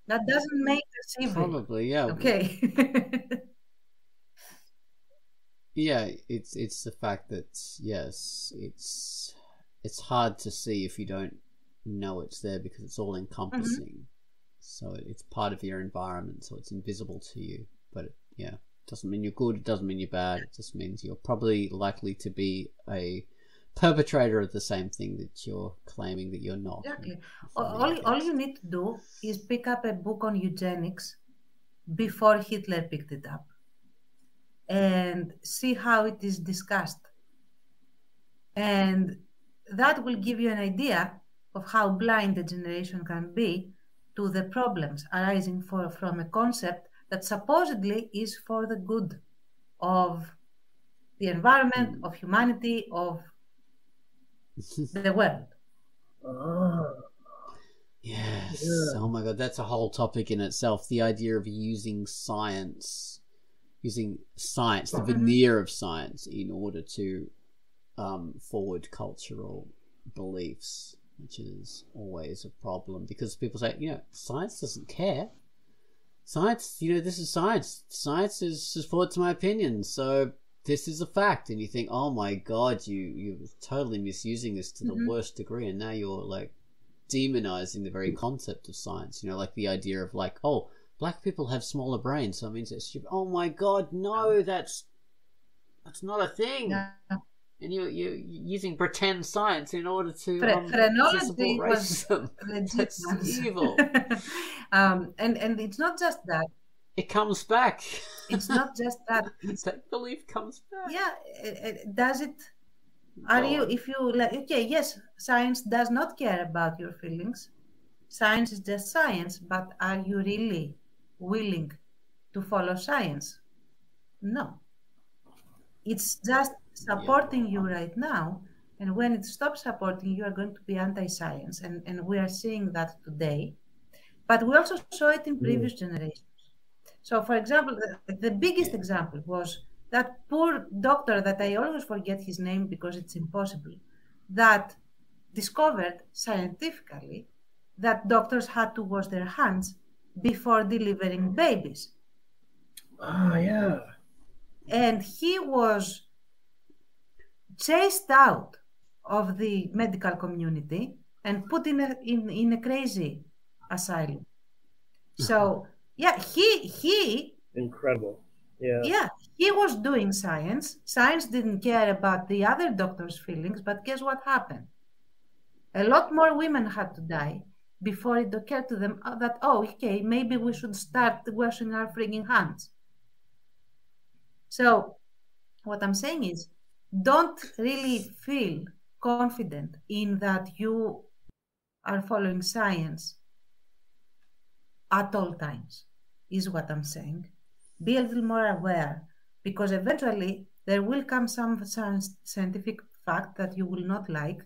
That doesn't make us evil.
Probably, yeah.
Okay.
Yeah, it's the fact that yes, it's hard to see if you don't know it's there because it's all encompassing. So it's part of your environment, so it's invisible to you. But yeah, it doesn't mean you're good. It doesn't mean you're bad. It just means you're probably likely to be a perpetrator of the same thing that you're claiming that you're not.
Exactly. All you need to do is pick up a book on eugenics before Hitler picked it up and see how it is discussed. And that will give you an idea of how blind a generation can be to the problems arising from a concept that supposedly is for the good of the environment, of humanity, of the world.
Yes. Yeah. Oh my God, that's a whole topic in itself. The idea of using science, the veneer of science, in order to forward cultural beliefs, which is always a problem because people say, science doesn't care. Science, this is science. Science supports my opinion, so this is a fact. And you think, oh my God, you're totally misusing this to the worst degree, and now you're like demonizing the very concept of science. Like the idea of like, oh, black people have smaller brains, so it means it's stupid. Oh my God, no, that's not a thing.
Yeah.
And you're using pretend science in order to
phrenology
support racism. That's evil.
And it's not just that.
It comes back.
It's not just that.
That belief comes back.
Yeah, does it? Are you? If you like? Okay, yes. Science does not care about your feelings. Science is just science. But are you really willing to follow science? No. It's just supporting you right now, and when it stops supporting you, are going to be anti-science, and we are seeing that today. But we also saw it in previous generations. So, for example, the biggest example was that poor doctor that I always forget his name because it's impossible, that discovered scientifically that doctors had to wash their hands before delivering babies.
Oh, yeah.
And he was chased out of the medical community and put in a crazy asylum. So yeah, he
incredible.
Yeah, he was doing science. Science didn't care about the other doctors' feelings, but guess what happened? A lot more women had to die before it occurred to them that, okay, maybe we should start washing our freaking hands. So what I'm saying is, don't really feel confident in that you are following science at all times, is what I'm saying. Be a little more aware, because eventually there will come some scientific fact that you will not like,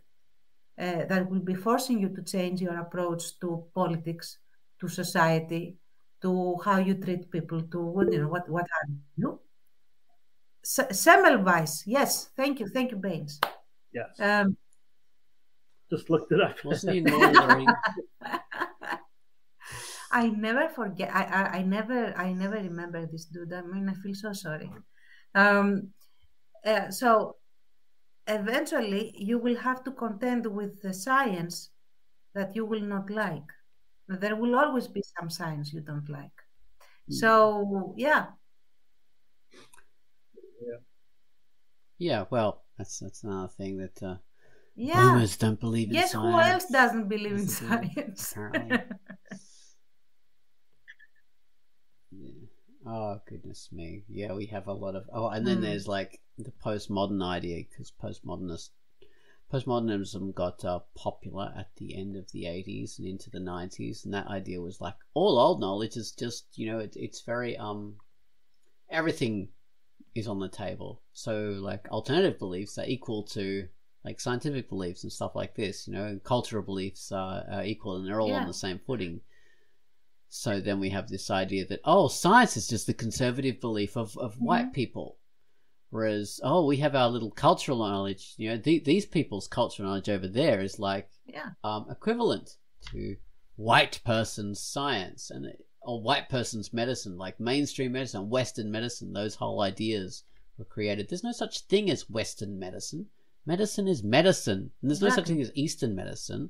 that will be forcing you to change your approach to politics, to society, to how you treat people, to what have you. Semmelweis, yes, thank you, Baines.
Yes. Just looked it up.
Wasn't he lawyering?
I never forget. I never remember this dude. I mean, I feel so sorry. So eventually, you will have to contend with the science that you will not like. There will always be some science you don't like. So yeah.
Yeah, well, that's another thing that boomers don't believe in science.
Yes, who else doesn't believe in science?
Apparently. Yeah. Oh, goodness me. Yeah, we have a lot of... Oh, and then there's like the postmodern idea, because postmodernism got popular at the end of the 80s and into the 90s, and that idea was like, all old knowledge is just, it's very... everything is on the table. So like alternative beliefs are equal to like scientific beliefs and stuff like this, cultural beliefs are equal and they're all on the same footing. So then we have this idea that, science is just the conservative belief of white people. Whereas, we have our little cultural knowledge, these people's cultural knowledge over there is like equivalent to white person's science or white person's medicine, like mainstream medicine, Western medicine. Those whole ideas were created. There's no such thing as Western medicine. Medicine is medicine, and there's no such thing as Eastern medicine,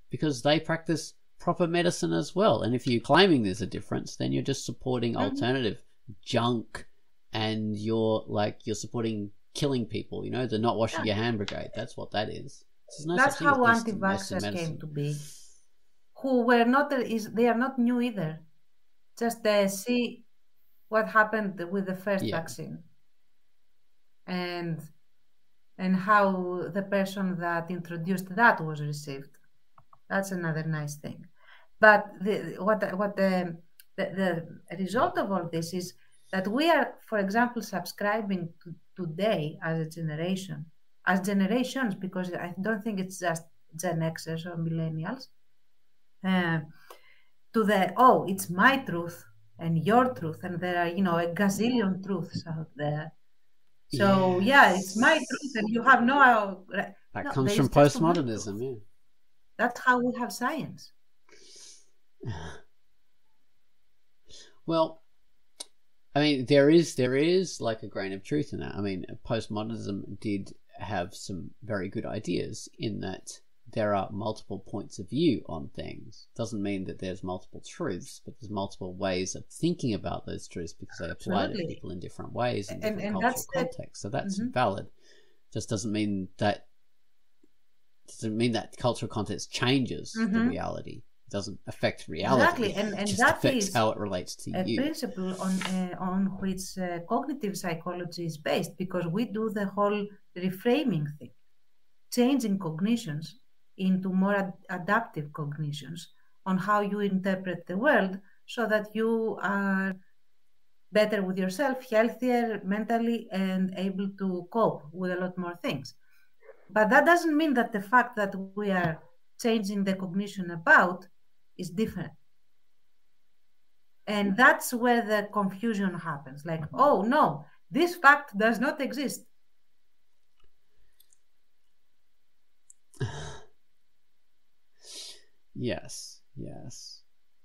because they practice proper medicine as well. And if you're claiming there's a difference, then you're just supporting alternative junk, and you're supporting killing people. You know, the not washing your hand brigade. That's what that is. No,
that's how anti-vaxxers came to be. Who were not they are not new either. Just see what happened with the first vaccine, and how the person that introduced that was received. That's another nice thing. But the result of all this is that we are, for example, subscribing to today as generations, because I don't think it's just Gen Xers or millennials, to it's my truth and your truth, and there are, a gazillion truths out there. So it's my truth, and you have
that comes from postmodernism. Yeah,
that's how we have science.
Well, I mean, there is like a grain of truth in that. I mean, postmodernism did have some very good ideas in that there are multiple points of view on things. Doesn't mean that there's multiple truths, but there's multiple ways of thinking about those truths, because they apply to people in different ways in different cultural contexts. So that's valid. Just doesn't mean that cultural context changes the reality. It doesn't affect reality.
Exactly, and
it just
that
affects
is
how it relates to you.
A principle on which cognitive psychology is based, because we do the whole reframing thing, changing cognitions into more adaptive cognitions on how you interpret the world, so that you are better with yourself, healthier mentally, and able to cope with a lot more things. But that doesn't mean that the fact that we are changing the cognition about is different. And that's where the confusion happens. Like, oh no, this fact does not exist.
Yes.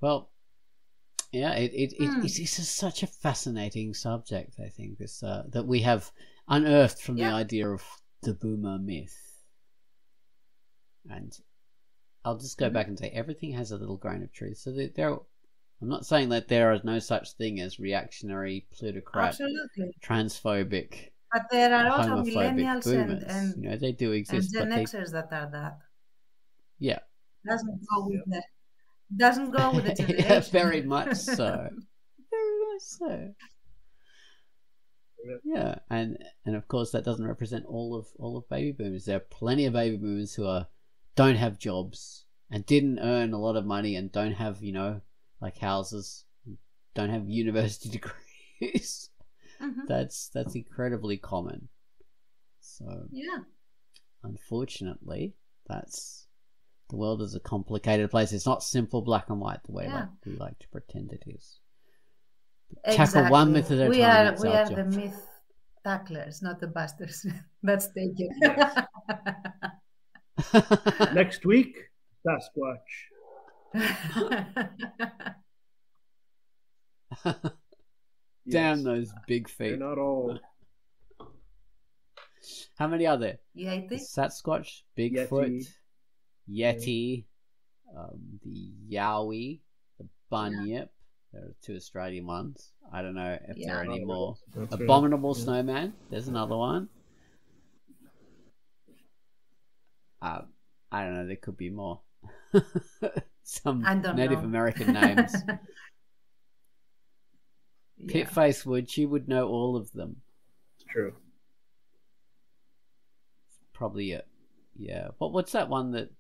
Well, yeah, it's just such a fascinating subject. I think this that we have unearthed from the idea of the boomer myth. And I'll just go back and say everything has a little grain of truth. So I'm not saying that there is no such thing as reactionary, plutocrat, transphobic,
but there are also
homophobic
millennials
boomers.
and
they do exist.
And Gen Xers that are that.
Yeah.
Doesn't go with the generation.
Yeah, very much so. Yeah, and of course that doesn't represent all of baby boomers. There are plenty of baby boomers who don't have jobs and didn't earn a lot of money and don't have like houses, don't have university degrees. That's incredibly common. So unfortunately, the world is a complicated place. It's not simple black and white the way we like to pretend it is. Tackle one myth at a time.
We are the myth tacklers, not the busters. That's taken.
Next week, Sasquatch.
Damn those big feet.
They're not all.
How many are there?
Yeti?
Sasquatch, Bigfoot, Yeti, the Yowie, the Bunyip. There are 2 Australian ones. I don't know if there are any more. Abominable Snowman. There's another one. I don't know. There could be more. Some Native American names. Pitface would. She would know all of them.
It's true.
Probably it. Yeah. What's that one that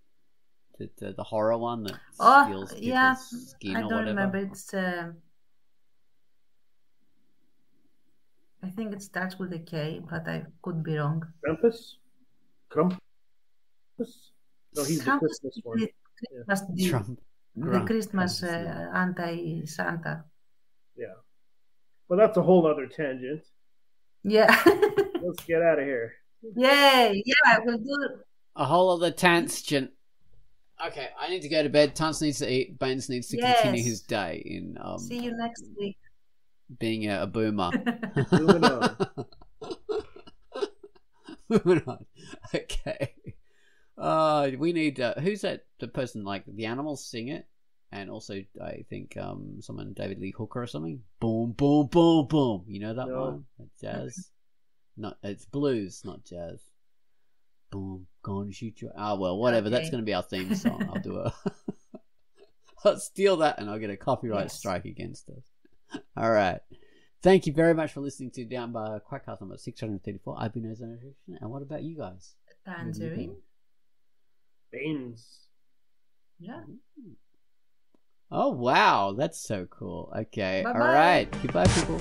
the horror one that steals people's skin or whatever?
I don't remember. It's I think it starts with a K, but I could be wrong.
Krampus? No, he's the Christmas one.
The Christmas anti-Santa.
Yeah. Well, that's a whole other tangent.
Yeah.
Let's get out of here.
Yay! Yeah, we'll do
a whole other tangent. Okay, I need to go to bed. Tuns needs to eat. Baines needs to continue his day in
See you next week.
Being a boomer.
Moving on.
Moving on. Okay. We need who's that? The person like the animals sing it, and also I think someone David Lee Hooker or something. Boom, boom, boom, boom. You know that one? That's jazz. Not it's blues, not jazz. Boom, gonna shoot you. Ah, well, whatever.
Okay.
That's going to be our theme song. I'll do I'll steal that, and I'll get a copyright strike against us. All right. Thank you very much for listening to Down by Quackcast number 634. I've been Ozone, and what about you guys?
Tangerine.
Baines.
Yeah.
Oh wow, that's so cool. Okay,
Bye-bye.
all right. Goodbye, people.